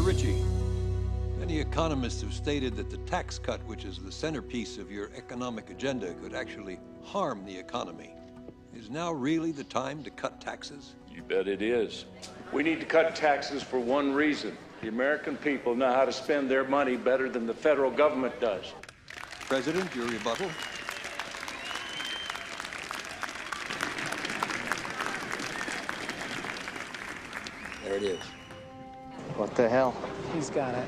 Mr. Ritchie, many economists have stated that the tax cut, which is the centerpiece of your economic agenda, could actually harm the economy. Is now really the time to cut taxes? You bet it is. We need to cut taxes for one reason. The American people know how to spend their money better than the federal government does. President, your rebuttal. There it is. What the hell? He's got it.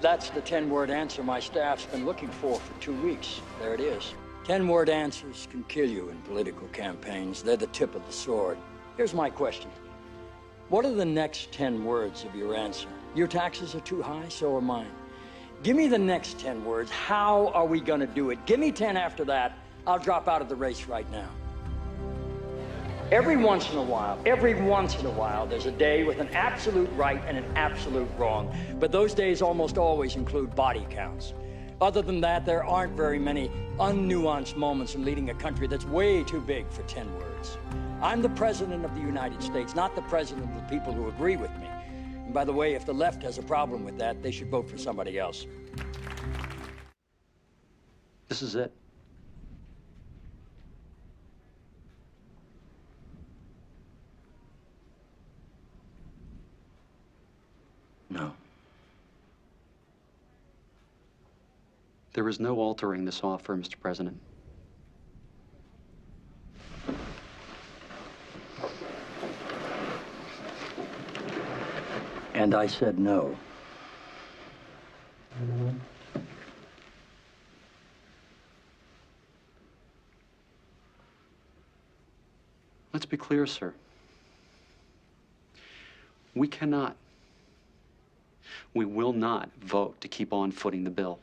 That's the 10-word answer my staff's been looking for 2 weeks. There it is. 10-word answers can kill you in political campaigns. They're the tip of the sword. Here's my question. What are the next 10 words of your answer? Your taxes are too high, so are mine. Give me the next 10 words. How are we going to do it? Give me 10 after that. I'll drop out of the race right now. Every once in a while, there's a day with an absolute right and an absolute wrong. But those days almost always include body counts. Other than that, there aren't very many unnuanced moments in leading a country that's way too big for 10 words. I'm the President of the United States, not the President of the people who agree with me. And by the way, if the left has a problem with that, they should vote for somebody else. This is it. No. There is no altering this offer, Mr. President. And I said no. Let's be clear, sir. We cannot, we will not vote to keep on footing the bill.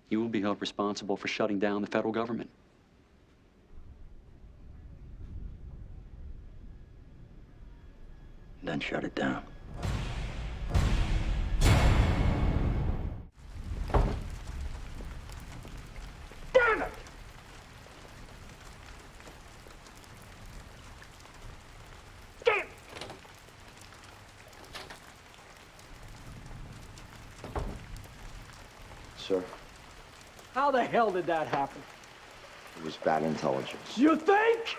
You will be held responsible for shutting down the federal government. Then shut it down. Damn it! Damn it! Sir, How the hell did that happen? it was bad intelligence. You think?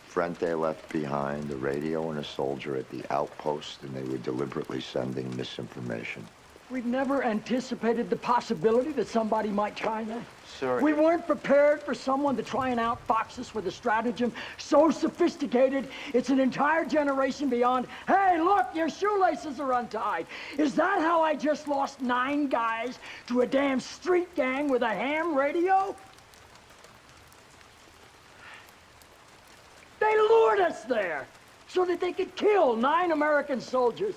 Frente left behind a radio and a soldier at the outpost, and they were deliberately sending misinformation. We've never anticipated the possibility that somebody might try that. Sir, We weren't prepared for someone to try and outfox us with a stratagem so sophisticated, it's an entire generation beyond, hey, look, your shoelaces are untied. Is that how I just lost 9 guys to a damn street gang with a ham radio? They lured us there so that they could kill 9 American soldiers.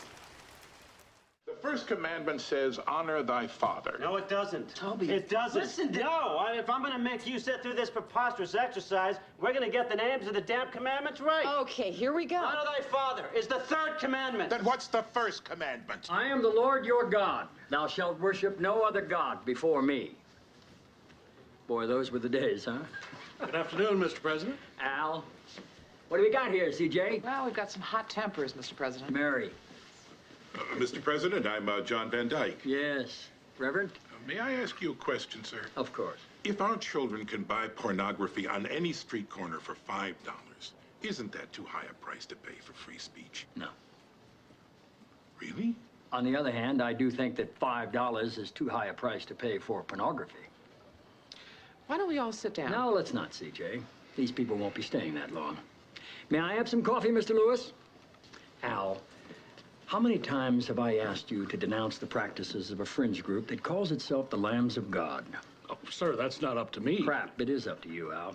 The first commandment says, honor thy father. No, it doesn't. Toby, it doesn't. listen to... No, if I'm going to make you sit through this preposterous exercise, we're going to get the names of the damn commandments right. Okay, here we go. Honor thy father is the 3rd commandment. Then what's the first commandment? I am the Lord your God. Thou shalt worship no other God before me. Boy, those were the days, huh? Good afternoon, Mr. President. Al, what do we got here, CJ? Well, we've got some hot tempers, Mr. President. Mary. Mr. President, I'm John Van Dyke. Yes. Reverend? May I ask you a question, sir? Of course. If our children can buy pornography on any street corner for $5, isn't that too high a price to pay for free speech? No. Really? On the other hand, I do think that $5 is too high a price to pay for pornography. Why don't we all sit down? No, let's not, CJ. These people won't be staying that long. May I have some coffee, Mr. Lewis? Al, how many times have I asked you to denounce the practices of a fringe group that calls itself the Lambs of God? Oh, sir, that's not up to me. Crap, it is up to you, Al.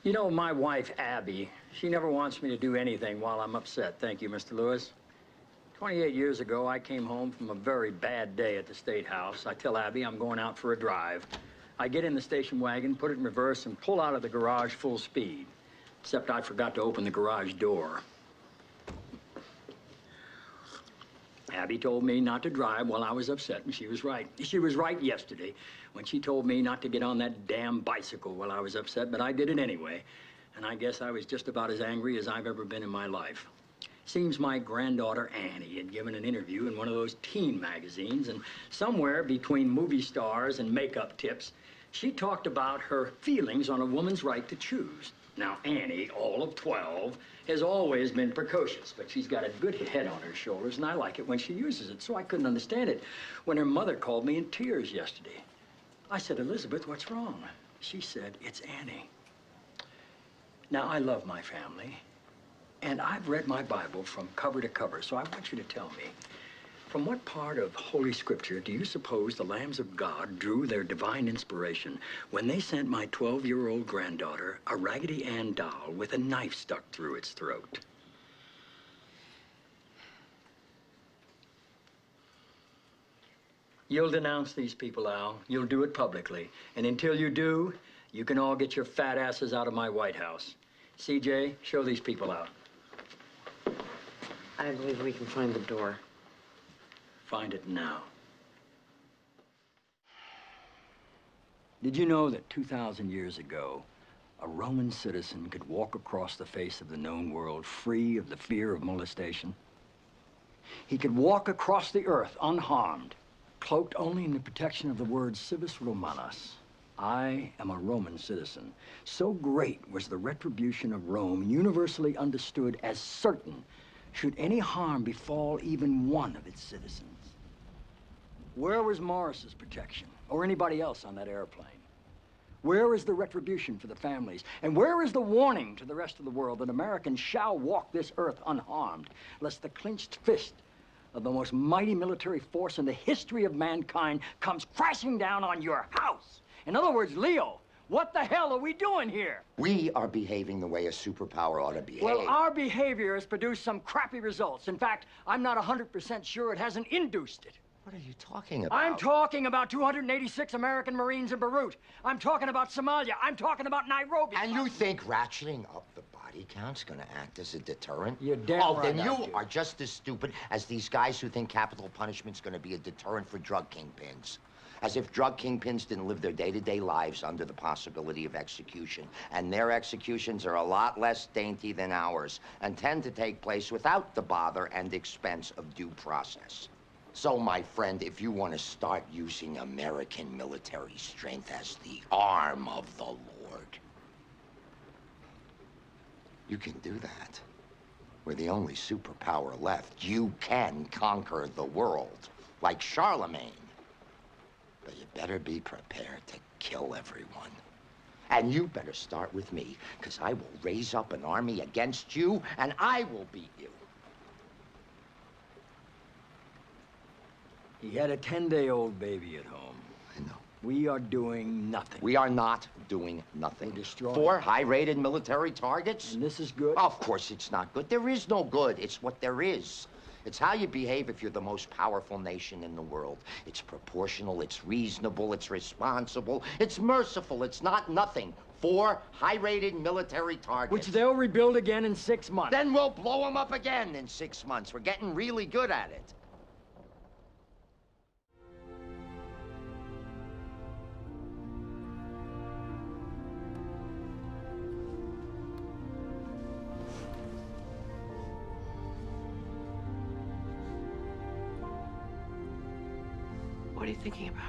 You know, my wife, Abby, she never wants me to do anything while I'm upset. Thank you, Mr. Lewis. 28 years ago, I came home from a very bad day at the State House. I tell Abby I'm going out for a drive. I get in the station wagon, put it in reverse, and pull out of the garage full speed. Except I forgot to open the garage door. Abby told me not to drive while I was upset, and she was right. She was right yesterday when she told me not to get on that damn bicycle while I was upset, but I did it anyway. And I guess I was just about as angry as I've ever been in my life. Seems my granddaughter Annie had given an interview in one of those teen magazines, and somewhere between movie stars and makeup tips, she talked about her feelings on a woman's right to choose. Now, Annie, all of 12, has always been precocious, but she's got a good head on her shoulders, and I like it when she uses it, so I couldn't understand it when her mother called me in tears yesterday. I said, Elizabeth, what's wrong? She said, it's Annie. Now, I love my family, and I've read my Bible from cover to cover, so I want you to tell me, from what part of Holy Scripture do you suppose the lambs of God drew their divine inspiration when they sent my 12-year-old granddaughter a Raggedy Ann doll with a knife stuck through its throat? You'll denounce these people, Al. You'll do it publicly. And until you do, you can all get your fat asses out of my White House. CJ, show these people out. I believe we can find the door. Find it now. Did you know that 2,000 years ago, a Roman citizen could walk across the face of the known world free of the fear of molestation? He could walk across the earth unharmed, cloaked only in the protection of the word civis Romanus. I am a Roman citizen. So great was the retribution of Rome, universally understood as certain should any harm befall even one of its citizens. Where was Morris's protection, or anybody else on that airplane? Where is the retribution for the families? And where is the warning to the rest of the world that Americans shall walk this earth unharmed, lest the clenched fist of the most mighty military force in the history of mankind comes crashing down on your house? In other words, Leo, what the hell are we doing here? We are behaving the way a superpower ought to behave. Well, our behavior has produced some crappy results. In fact, I'm not 100% sure it hasn't induced it. What are you talking about? I'm talking about 286 American Marines in Beirut. I'm talking about Somalia. I'm talking about Nairobi. And you think ratcheting up the body count's gonna act as a deterrent? You're damn Oh, right then I you do. are just as stupid as these guys who think capital punishment's gonna be a deterrent for drug kingpins. As if drug kingpins didn't live their day-to-day lives under the possibility of execution. And their executions are a lot less dainty than ours and tend to take place without the bother and expense of due process. So, my friend, if you want to start using American military strength as the arm of the Lord, you can do that. We're the only superpower left. You can conquer the world, like Charlemagne. But you better be prepared to kill everyone. And you better start with me, because I will raise up an army against you, and I will beat you. He had a 10-day-old baby at home. I know. We are doing nothing. We are not doing nothing. We're destroying. 4 high-rated military targets? And this is good? Of course it's not good. There is no good. It's what there is. It's how you behave if you're the most powerful nation in the world. It's proportional, it's reasonable, it's responsible, it's merciful, it's not nothing. 4 high-rated military targets. Which they'll rebuild again in 6 months. Then we'll blow them up again in 6 months. We're getting really good at it. What are you thinking about?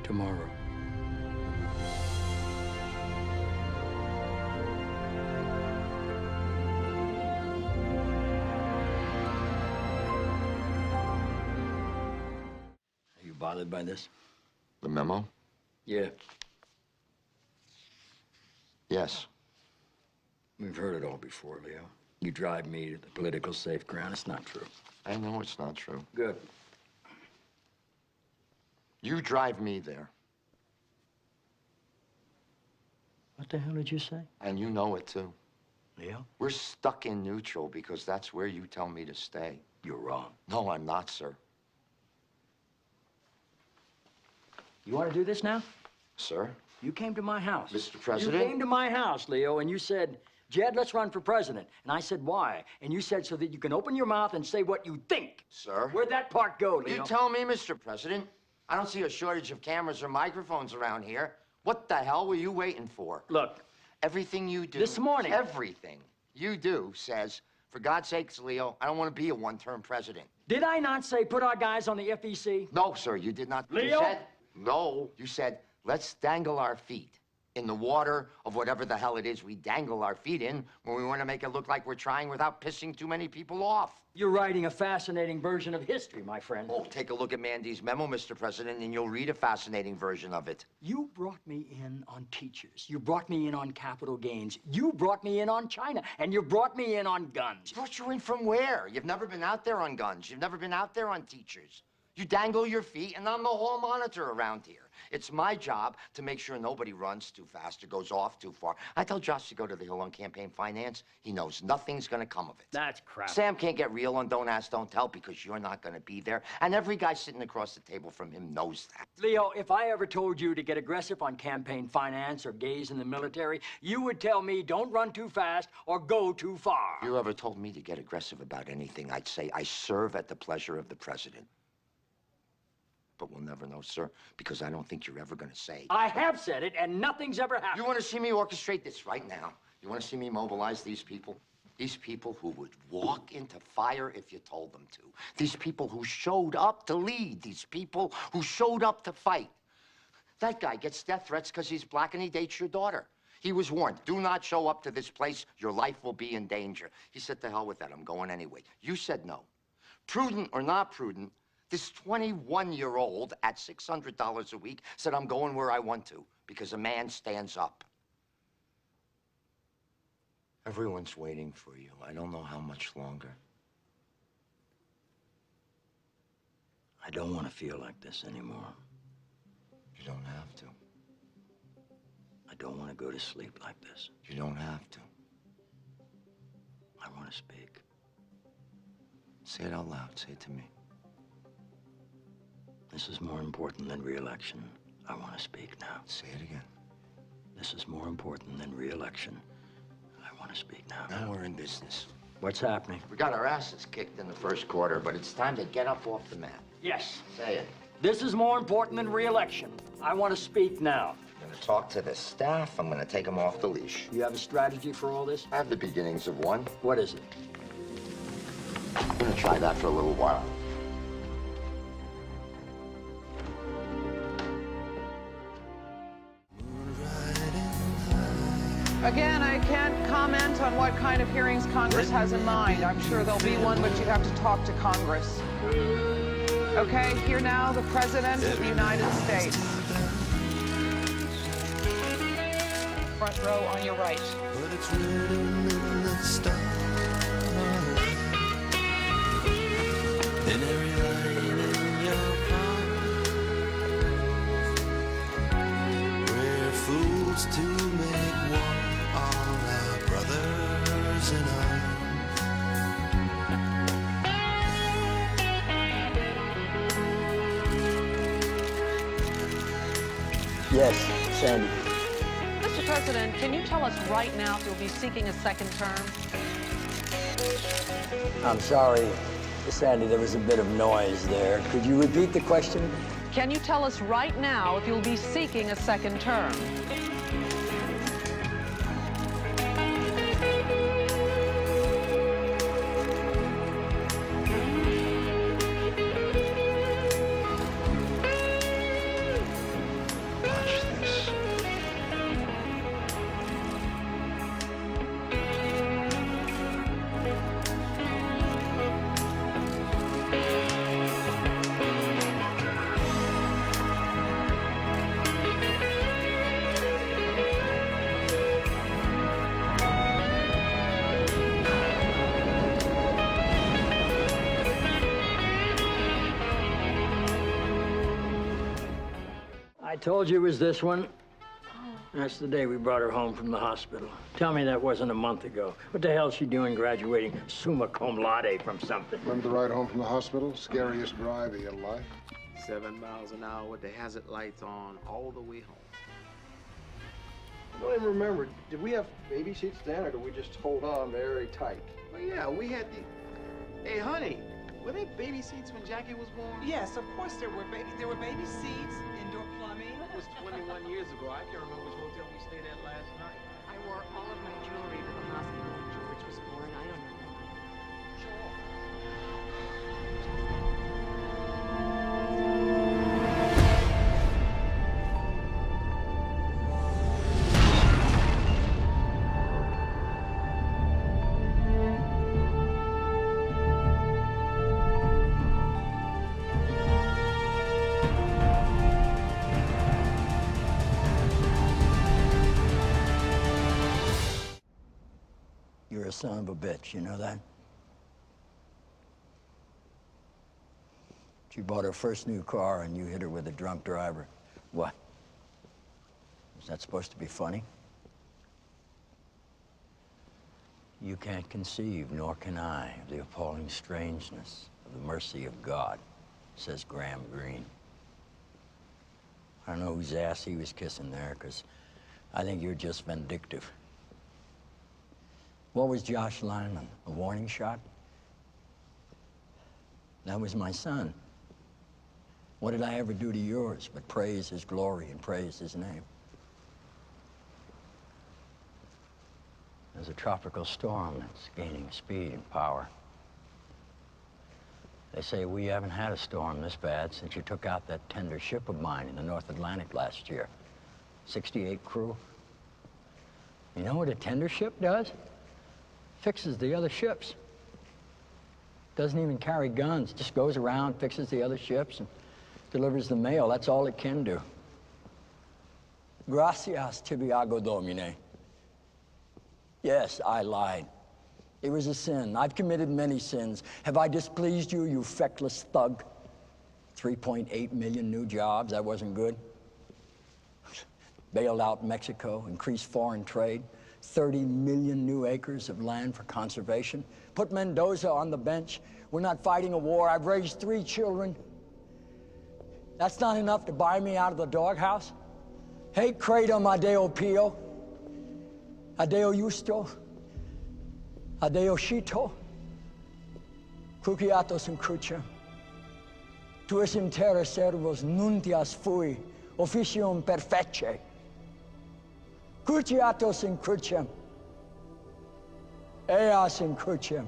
Tomorrow. Are you bothered by this? The memo? Yeah. Yes. We've heard it all before, Leo. You drive me to the political safe ground. It's not true. I know it's not true. Good. You drive me there. What the hell did you say? And you know it, too. Leo? We're stuck in neutral because that's where you tell me to stay. You're wrong. No, I'm not, sir. You want to do this now? Sir? You came to my house. Mr. President? You came to my house, Leo, and you said, Jed, let's run for president. And I said, why? And you said, so that you can open your mouth and say what you think. Sir? Where'd that part go, Leo? You tell me, Mr. President. I don't see a shortage of cameras or microphones around here. What the hell were you waiting for? Look. Everything you do. This morning. Everything you do says, for God's sakes, Leo, I don't want to be a one-term president. Did I not say put our guys on the FEC? No, sir, you did not. Leo? You said, no, you said, let's dangle our feet in the water of whatever the hell it is we dangle our feet in when we want to make it look like we're trying without pissing too many people off. You're writing a fascinating version of history, my friend. Oh, take a look at Mandy's memo, Mr. President, and you'll read a fascinating version of it. You brought me in on teachers. You brought me in on capital gains. You brought me in on China. And you brought me in on guns. Brought you in from where? You've never been out there on guns. You've never been out there on teachers. You dangle your feet, and I'm the hall monitor around here. It's my job to make sure nobody runs too fast or goes off too far. I tell Josh to go to the Hill on campaign finance. He knows nothing's gonna come of it. That's crap. Sam can't get real on Don't Ask, Don't Tell because you're not gonna be there. And every guy sitting across the table from him knows that. Leo, if I ever told you to get aggressive on campaign finance or gays in the military, you would tell me don't run too fast or go too far. If you ever told me to get aggressive about anything, I'd say I serve at the pleasure of the president. But we'll never know, sir, because I don't think you're ever going to say. I have said it, and nothing's ever happened. You want to see me orchestrate this right now? You want to see me mobilize these people? These people who would walk into fire if you told them to. These people who showed up to lead. These people who showed up to fight. That guy gets death threats because he's black and he dates your daughter. He was warned, do not show up to this place. Your life will be in danger. He said, to hell with that, I'm going anyway. You said no. Prudent or not prudent, this 21-year-old at $600 a week said, I'm going where I want to because a man stands up. Everyone's waiting for you. I don't know how much longer. I don't want to feel like this anymore. You don't have to. I don't want to go to sleep like this. You don't have to. I want to speak. Say it out loud. Say it to me. This is more important than re-election. I want to speak now. Say it again. This is more important than re-election. I want to speak now. Now we're in business. What's happening? We got our asses kicked in the first quarter, but it's time to get up off the mat. Yes. Say it. This is more important than re-election. I want to speak now. I'm gonna talk to the staff. I'm gonna take them off the leash. You have a strategy for all this? I have the beginnings of one. What is it? I'm gonna try that for a little while. Again, I can't comment on what kind of hearings Congress has in mind. I'm sure there'll be one, but you have to talk to Congress. Okay, here now, the President of the United States. Front row on your right. But it's written in the stars, in every line in your palm. We're fools to make war. All our brothers in arms. Yes, Sandy. Mr. President, can you tell us right now if you'll be seeking a second term? I'm sorry, Sandy, there was a bit of noise there. Could you repeat the question? Can you tell us right now if you'll be seeking a second term? I told you it was this one. That's the day we brought her home from the hospital. Tell me that wasn't a month ago. What the hell's she doing graduating summa cum laude from something? Remember the ride home from the hospital? Scariest drive of your life? 7 miles an hour with the hazard lights on all the way home. I don't even remember. Did we have baby seats then, or did we just hold on very tight? Well, yeah, we had the... Hey, honey, were there baby seats when Jackie was born? Yes, of course there were baby seats, indoor plumbing. It was 21 years ago. I can't remember which hotel we stayed at last night. I wore You're a son of a bitch, you know that? She bought her first new car and you hit her with a drunk driver. What? Is that supposed to be funny? You can't conceive, nor can I, of the appalling strangeness of the mercy of God, says Graham Greene. I don't know whose ass he was kissing there, because I think you're just vindictive. What was Josh Lyman? A warning shot? That was my son. What did I ever do to yours but praise his glory and praise his name? There's a tropical storm that's gaining speed and power. They say we haven't had a storm this bad since you took out that tender ship of mine in the North Atlantic last year. 68 crew. You know what a tender ship does? Fixes the other ships. Doesn't even carry guns, just goes around, fixes the other ships, and delivers the mail. That's all it can do. Gracias, tibiago domine. Yes, I lied. It was a sin. I've committed many sins. Have I displeased you, you feckless thug? 3.8 million new jobs, that wasn't good. Bailed out Mexico, increased foreign trade, 30 million new acres of land for conservation. Put Mendoza on the bench. We're not fighting a war. I've raised 3 children. That's not enough to buy me out of the doghouse? Hey, Kratom Adeo Pio. Adeo Justo. Adeo Shito. Cruciatos in cruciam. Tuis in terra servos nuntias fui, officium perfecce. Cruciatos in cruciam. Eas in cruciam.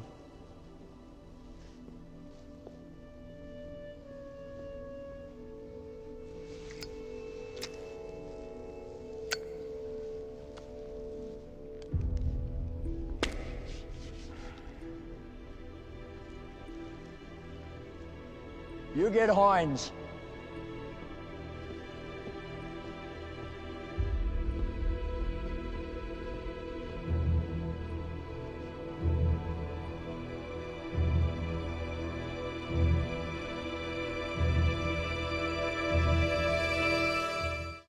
You get horns.